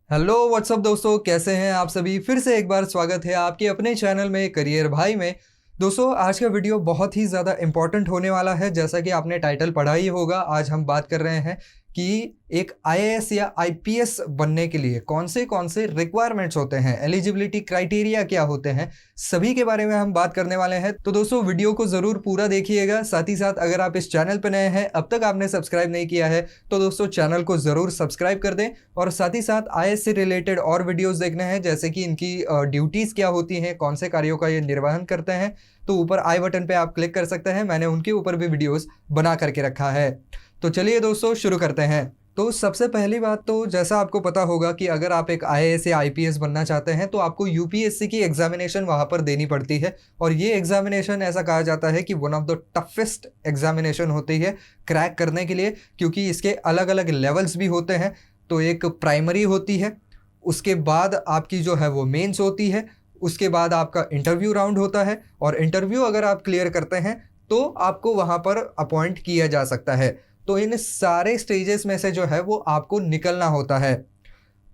Hello what's up दोस्तों, कैसे हैं आप सभी। फिर से एक बार स्वागत है आपके अपने चैनल में करियर भाई में। दोस्तों, आज का वीडियो बहुत ही ज़्यादा इम्पोर्टेंट होने वाला है। जैसा कि आपने टाइटल पढ़ा ही होगा, आज हम बात कर रहे हैं कि एक आईएएस या आईपीएस बनने के लिए कौन से रिक्वायरमेंट्स होते हैं, एलिजिबिलिटी क्राइटेरिया क्या होते हैं, सभी के बारे में हम बात करने वाले हैं। तो दोस्तों, वीडियो को ज़रूर पूरा देखिएगा। साथ ही साथ अगर आप इस चैनल पर नए हैं, अब तक आपने सब्सक्राइब नहीं किया है, तो दोस्तों चैनल को ज़रूर सब्सक्राइब कर दें। और साथ ही साथ आईएएस से रिलेटेड और वीडियोज़ देखने हैं, जैसे कि इनकी ड्यूटीज़ क्या होती हैं, कौन से कार्यों का ये निर्वहन करते हैं, तो ऊपर आई बटन पे आप क्लिक कर सकते हैं। मैंने उनके ऊपर भी वीडियोस बना करके रखा है। तो चलिए दोस्तों, शुरू करते हैं। तो सबसे पहली बात, तो जैसा आपको पता होगा कि अगर आप एक आईएएस या आईपीएस बनना चाहते हैं तो आपको यूपीएससी की एग्जामिनेशन वहाँ पर देनी पड़ती है। और ये एग्जामिनेशन ऐसा कहा जाता है कि one of the toughest examination होती है क्रैक करने के लिए, क्योंकि इसके अलग अलग लेवल्स भी होते हैं। तो एक प्राइमरी होती है, उसके बाद आपकी जो है वो मेंस होती है, उसके बाद आपका इंटरव्यू राउंड होता है, और इंटरव्यू अगर आप क्लियर करते हैं तो आपको वहाँ पर अपॉइंट किया जा सकता है। तो इन सारे स्टेजेस में से जो है वो आपको निकलना होता है।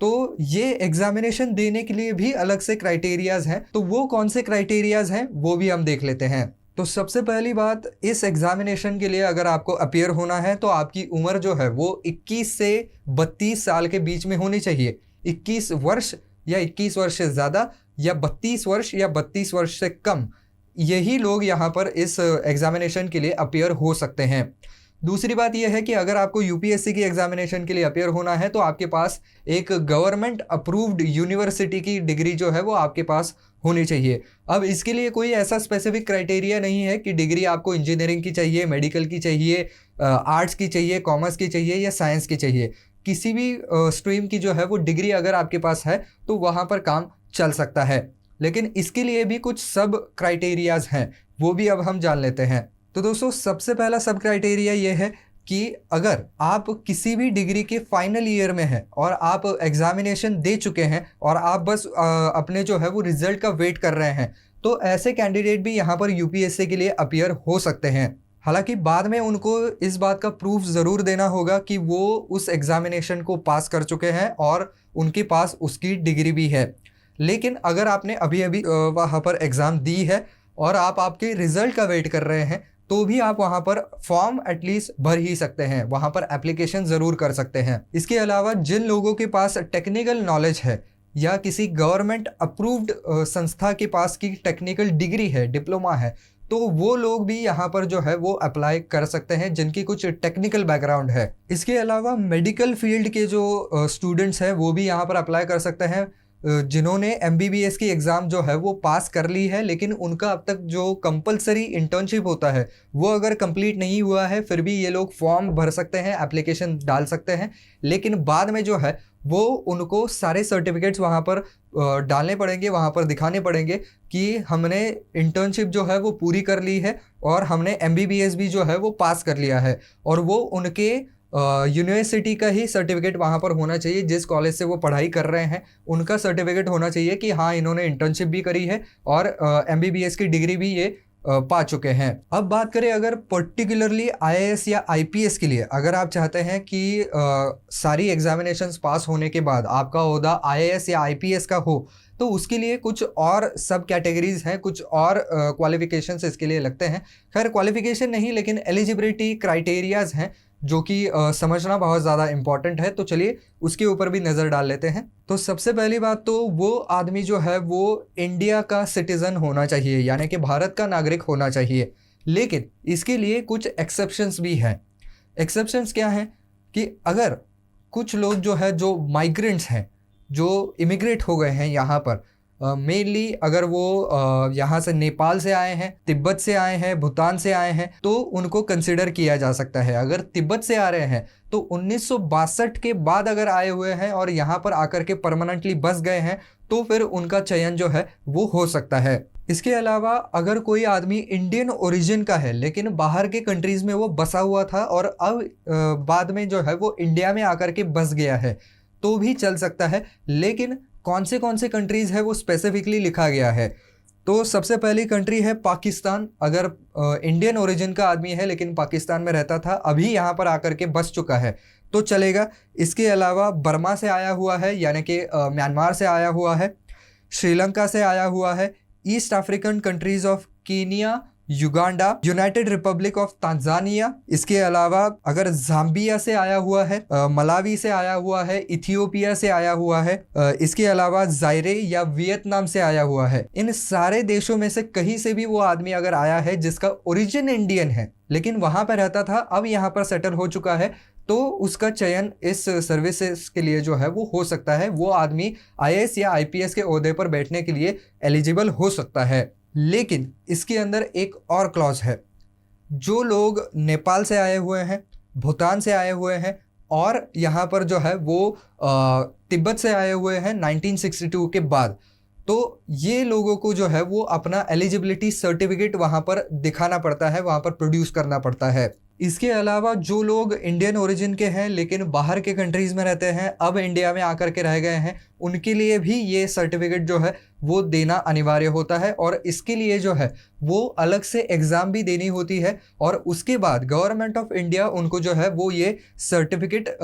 तो ये एग्जामिनेशन देने के लिए भी अलग से क्राइटेरियाज हैं। तो वो कौन से क्राइटेरियाज हैं वो भी हम देख लेते हैं। तो सबसे पहली बात, इस एग्जामिनेशन के लिए अगर आपको अपीयर होना है तो आपकी उम्र जो है वो 21 से 32 साल के बीच में होनी चाहिए। 21 वर्ष या 21 वर्ष से ज़्यादा, या 32 वर्ष या 32 वर्ष से कम, यही लोग यहाँ पर इस एग्जामिनेशन के लिए अपीयर हो सकते हैं। दूसरी बात यह है कि अगर आपको यूपीएससी की एग्जामिनेशन के लिए अपीयर होना है तो आपके पास एक गवर्नमेंट अप्रूव्ड यूनिवर्सिटी की डिग्री जो है वो आपके पास होनी चाहिए। अब इसके लिए कोई ऐसा स्पेसिफिक क्राइटेरिया नहीं है कि डिग्री आपको इंजीनियरिंग की चाहिए, मेडिकल की चाहिए, आर्ट्स की चाहिए, कॉमर्स की चाहिए या साइंस की चाहिए। किसी भी स्ट्रीम की जो है वो डिग्री अगर आपके पास है तो वहाँ पर काम चल सकता है। लेकिन इसके लिए भी कुछ सब क्राइटेरियाज हैं, वो भी अब हम जान लेते हैं। तो दोस्तों, सबसे पहला सब क्राइटेरिया ये है कि अगर आप किसी भी डिग्री के फाइनल ईयर में हैं और आप एग्जामिनेशन दे चुके हैं और आप बस अपने जो है वो रिजल्ट का वेट कर रहे हैं, तो ऐसे कैंडिडेट भी यहाँ पर यूपीएससी के लिए अपीयर हो सकते हैं। हालांकि बाद में उनको इस बात का प्रूफ ज़रूर देना होगा कि वो उस एग्जामिनेशन को पास कर चुके हैं और उनके पास उसकी डिग्री भी है। लेकिन अगर आपने अभी अभी वहाँ पर एग्ज़ाम दी है और आप आपके रिजल्ट का वेट कर रहे हैं, तो भी आप वहाँ पर फॉर्म एटलीस्ट भर ही सकते हैं, वहाँ पर एप्लीकेशन ज़रूर कर सकते हैं। इसके अलावा जिन लोगों के पास टेक्निकल नॉलेज है या किसी गवर्नमेंट अप्रूव्ड संस्था के पास की टेक्निकल डिग्री है, डिप्लोमा है, तो वो लोग भी यहाँ पर जो है वो अप्लाई कर सकते हैं जिनकी कुछ टेक्निकल बैकग्राउंड है। इसके अलावा मेडिकल फील्ड के जो स्टूडेंट्स हैं वो भी यहाँ पर अप्लाई कर सकते हैं, जिन्होंने एमबीबीएस की एग्ज़ाम जो है वो पास कर ली है, लेकिन उनका अब तक जो कंपलसरी इंटर्नशिप होता है वो अगर कंप्लीट नहीं हुआ है, फिर भी ये लोग फॉर्म भर सकते हैं, एप्लीकेशन डाल सकते हैं। लेकिन बाद में जो है वो उनको सारे सर्टिफिकेट्स वहाँ पर डालने पड़ेंगे, वहाँ पर दिखाने पड़ेंगे कि हमने इंटर्नशिप जो है वो पूरी कर ली है और हमने एमबीबीएस भी जो है वो पास कर लिया है। और वो उनके यूनिवर्सिटी का ही सर्टिफिकेट वहाँ पर होना चाहिए, जिस कॉलेज से वो पढ़ाई कर रहे हैं उनका सर्टिफिकेट होना चाहिए कि हाँ, इन्होंने इंटर्नशिप भी करी है और एमबीबीएस की डिग्री भी ये पा चुके हैं। अब बात करें अगर पर्टिकुलरली आईएएस या आईपीएस के लिए, अगर आप चाहते हैं कि सारी एग्जामिनेशंस पास होने के बाद आपका ओहदा आईएएस या आईपीएस का हो, तो उसके लिए कुछ और सब कैटेगरीज हैं, कुछ और क्वालिफिकेशंस इसके लिए लगते हैं। खैर, क्वालिफिकेशन नहीं, लेकिन एलिजिबिलिटी क्राइटेरियाज हैं जो कि समझना बहुत ज़्यादा इम्पॉर्टेंट है। तो चलिए उसके ऊपर भी नज़र डाल लेते हैं। तो सबसे पहली बात, तो वो आदमी जो है वो इंडिया का सिटीज़न होना चाहिए, यानी कि भारत का नागरिक होना चाहिए। लेकिन इसके लिए कुछ एक्सेप्शंस भी हैं। एक्सेप्शंस क्या हैं कि अगर कुछ लोग जो है, जो माइग्रेंट्स हैं, जो इमिग्रेट हो गए हैं यहाँ पर, मेनली अगर वो यहाँ से नेपाल से आए हैं, तिब्बत से आए हैं, भूटान से आए हैं, तो उनको कंसिडर किया जा सकता है। अगर तिब्बत से आ रहे हैं तो 1962 के बाद अगर आए हुए हैं और यहाँ पर आकर के परमानेंटली बस गए हैं, तो फिर उनका चयन जो है वो हो सकता है। इसके अलावा अगर कोई आदमी इंडियन ओरिजिन का है लेकिन बाहर के कंट्रीज़ में वो बसा हुआ था और अब बाद में जो है वो इंडिया में आकर के बस गया है, तो भी चल सकता है। लेकिन कौन से कंट्रीज़ है वो स्पेसिफिकली लिखा गया है। तो सबसे पहली कंट्री है पाकिस्तान। अगर इंडियन ओरिजिन का आदमी है लेकिन पाकिस्तान में रहता था, अभी यहाँ पर आकर के बस चुका है, तो चलेगा। इसके अलावा बर्मा से आया हुआ है यानी कि म्यांमार से आया हुआ है, श्रीलंका से आया हुआ है, east African countries of Kenya, Uganda, United Republic of Tanzania. इसके अलावा अगर जाम्बिया से आया हुआ है, मलावी से आया हुआ है, इथियोपिया से आया हुआ है, इसके अलावा जायरे या वियतनाम से आया हुआ है। इन सारे देशों में से कहीं से भी वो आदमी अगर आया है जिसका ओरिजिन इंडियन है लेकिन वहां पर रहता था, अब यहाँ पर सेटल हो चुका है, तो उसका चयन इस सर्विसेज के लिए जो है वो हो सकता है। वो आदमी आईएएस या आईपीएस के ओहदे पर बैठने के लिए एलिजिबल हो सकता है। लेकिन इसके अंदर एक और क्लॉज है, जो लोग नेपाल से आए हुए हैं, भूटान से आए हुए हैं और यहाँ पर जो है वो तिब्बत से आए हुए हैं 1962 के बाद, तो ये लोगों को जो है वो अपना एलिजिबिलिटी सर्टिफिकेट वहाँ पर दिखाना पड़ता है, वहाँ पर प्रोड्यूस करना पड़ता है। इसके अलावा जो लोग इंडियन ओरिजिन के हैं लेकिन बाहर के कंट्रीज़ में रहते हैं, अब इंडिया में आकर के रह गए हैं, उनके लिए भी ये सर्टिफिकेट जो है वो देना अनिवार्य होता है और इसके लिए जो है वो अलग से एग्ज़ाम भी देनी होती है और उसके बाद गवर्नमेंट ऑफ इंडिया उनको जो है वो ये सर्टिफिकेट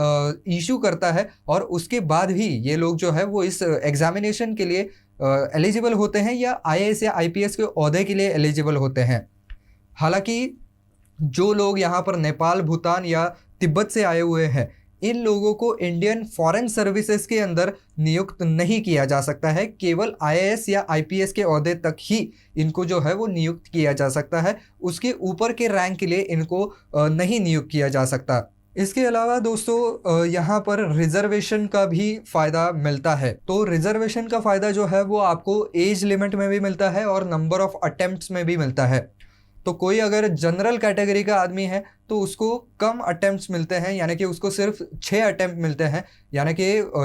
इशू करता है और उसके बाद ही ये लोग जो है वो इस एग्जामिनेशन के लिए एलिजिबल होते हैं या आईएएस या आईपीएस के ओहदे के लिए एलिजिबल होते हैं। हालांकि जो लोग यहाँ पर नेपाल, भूटान या तिब्बत से आए हुए हैं, इन लोगों को इंडियन फॉरेन सर्विसेज के अंदर नियुक्त नहीं किया जा सकता है, केवल आईएएस या आईपीएस के ओहदे तक ही इनको जो है वो नियुक्त किया जा सकता है। उसके ऊपर के रैंक के लिए इनको नहीं नियुक्त किया जा सकता। इसके अलावा दोस्तों यहाँ पर रिजर्वेशन का भी फ़ायदा मिलता है। तो रिजर्वेशन का फ़ायदा जो है वो आपको एज लिमिट में भी मिलता है और नंबर ऑफ अटेम्प्ट्स में भी मिलता है। तो कोई अगर जनरल कैटेगरी का आदमी है तो उसको कम अटेम्प्ट्स मिलते हैं, यानी कि उसको सिर्फ 6 अटेम्प्ट मिलते हैं, यानी कि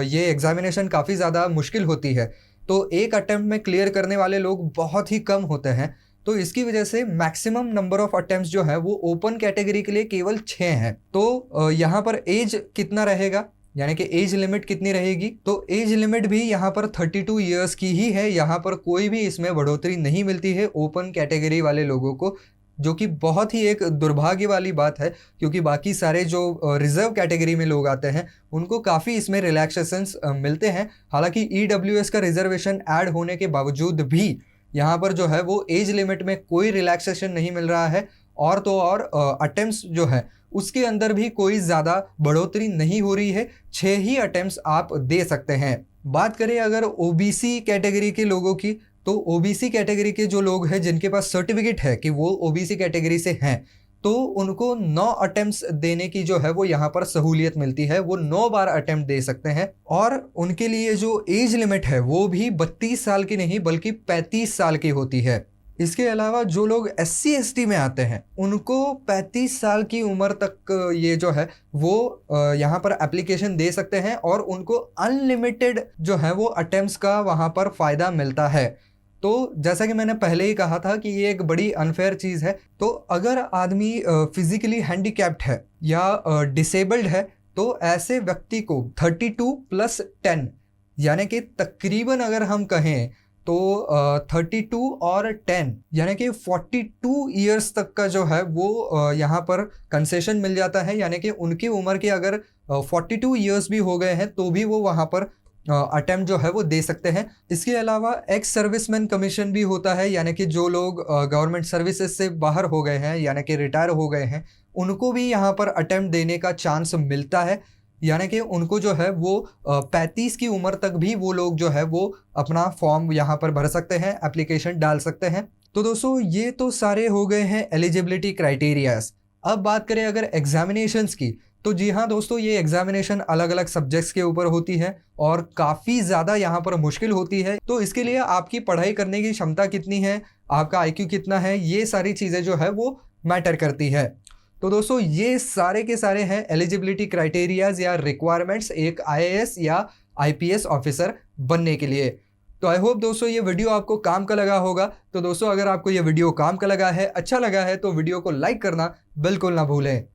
ये एग्जामिनेशन काफ़ी ज़्यादा मुश्किल होती है, तो एक अटेम्प्ट में क्लियर करने वाले लोग बहुत ही कम होते हैं। तो इसकी वजह से मैक्सिमम नंबर ऑफ अटेम्प्ट्स जो है वो ओपन कैटेगरी के लिए केवल 6 हैं। तो यहाँ पर एज कितना रहेगा, यानी कि एज लिमिट कितनी रहेगी, तो एज लिमिट भी यहाँ पर 32 इयर्स की ही है। यहाँ पर कोई भी इसमें बढ़ोतरी नहीं मिलती है ओपन कैटेगरी वाले लोगों को, जो कि बहुत ही एक दुर्भाग्य वाली बात है, क्योंकि बाकी सारे जो रिजर्व कैटेगरी में लोग आते हैं उनको काफ़ी इसमें रिलैक्सेशंस मिलते हैं। हालांकि ईडब्ल्यूएस का रिजर्वेशन ऐड होने के बावजूद भी यहाँ पर जो है वो एज लिमिट में कोई रिलैक्सेशन नहीं मिल रहा है, और तो और अटेम्प्ट्स जो है उसके अंदर भी कोई ज़्यादा बढ़ोतरी नहीं हो रही है। 6 ही अटेम्प्ट्स आप दे सकते हैं। बात करें अगर ओबीसी कैटेगरी के लोगों की, तो ओबीसी कैटेगरी के जो लोग हैं जिनके पास सर्टिफिकेट है कि वो ओबीसी कैटेगरी से हैं, तो उनको 9 अटेम्प्ट्स देने की जो है वो यहाँ पर सहूलियत मिलती है। वो 9 बार अटेम्प्ट दे सकते हैं और उनके लिए जो एज लिमिट है वो भी 32 साल की नहीं बल्कि 35 साल की होती है। इसके अलावा जो लोग SC ST में आते हैं उनको 35 साल की उम्र तक ये जो है वो यहाँ पर एप्लीकेशन दे सकते हैं और उनको अनलिमिटेड जो है वो अटेम्प्ट्स का वहाँ पर फ़ायदा मिलता है। तो जैसा कि मैंने पहले ही कहा था कि ये एक बड़ी अनफेयर चीज़ है। तो अगर आदमी फिजिकली हैंडीकैप्ड है या डिसेबल्ड है, तो ऐसे व्यक्ति को 32 + 10 यानी कि तकरीबन अगर हम कहें तो 32 और 10 यानी कि 42 ईयर्स तक का जो है वो यहाँ पर कंसेशन मिल जाता है। यानी कि उनकी उम्र के अगर 42 ईयर्स भी हो गए हैं तो भी वो वहाँ पर अटेम्प्ट जो है वो दे सकते हैं। इसके अलावा एक्स सर्विसमैन कमीशन भी होता है, यानी कि जो लोग गवर्नमेंट सर्विसेज से बाहर हो गए हैं यानी कि रिटायर हो गए हैं, उनको भी यहाँ पर अटेम्प्ट देने का चांस मिलता है। यानी कि उनको जो है वो 35 की उम्र तक भी वो लोग जो है वो अपना फॉर्म यहाँ पर भर सकते हैं, एप्लीकेशन डाल सकते हैं। तो दोस्तों ये तो सारे हो गए हैं एलिजिबिलिटी क्राइटेरियाज। अब बात करें अगर एग्जामिनेशंस की, तो जी हाँ दोस्तों, ये एग्जामिनेशन अलग अलग सब्जेक्ट्स के ऊपर होती है और काफ़ी ज़्यादा यहाँ पर मुश्किल होती है। तो इसके लिए आपकी पढ़ाई करने की क्षमता कितनी है, आपका IQ कितना है, ये सारी चीज़ें जो है वो मैटर करती है। तो दोस्तों ये सारे के सारे हैं एलिजिबिलिटी क्राइटेरियाज या रिक्वायरमेंट्स एक IAS या IPS ऑफिसर बनने के लिए। तो आई होप दोस्तों ये वीडियो आपको काम का लगा होगा। तो दोस्तों अगर आपको ये वीडियो काम का लगा है, अच्छा लगा है, तो वीडियो को लाइक करना बिल्कुल ना भूलें।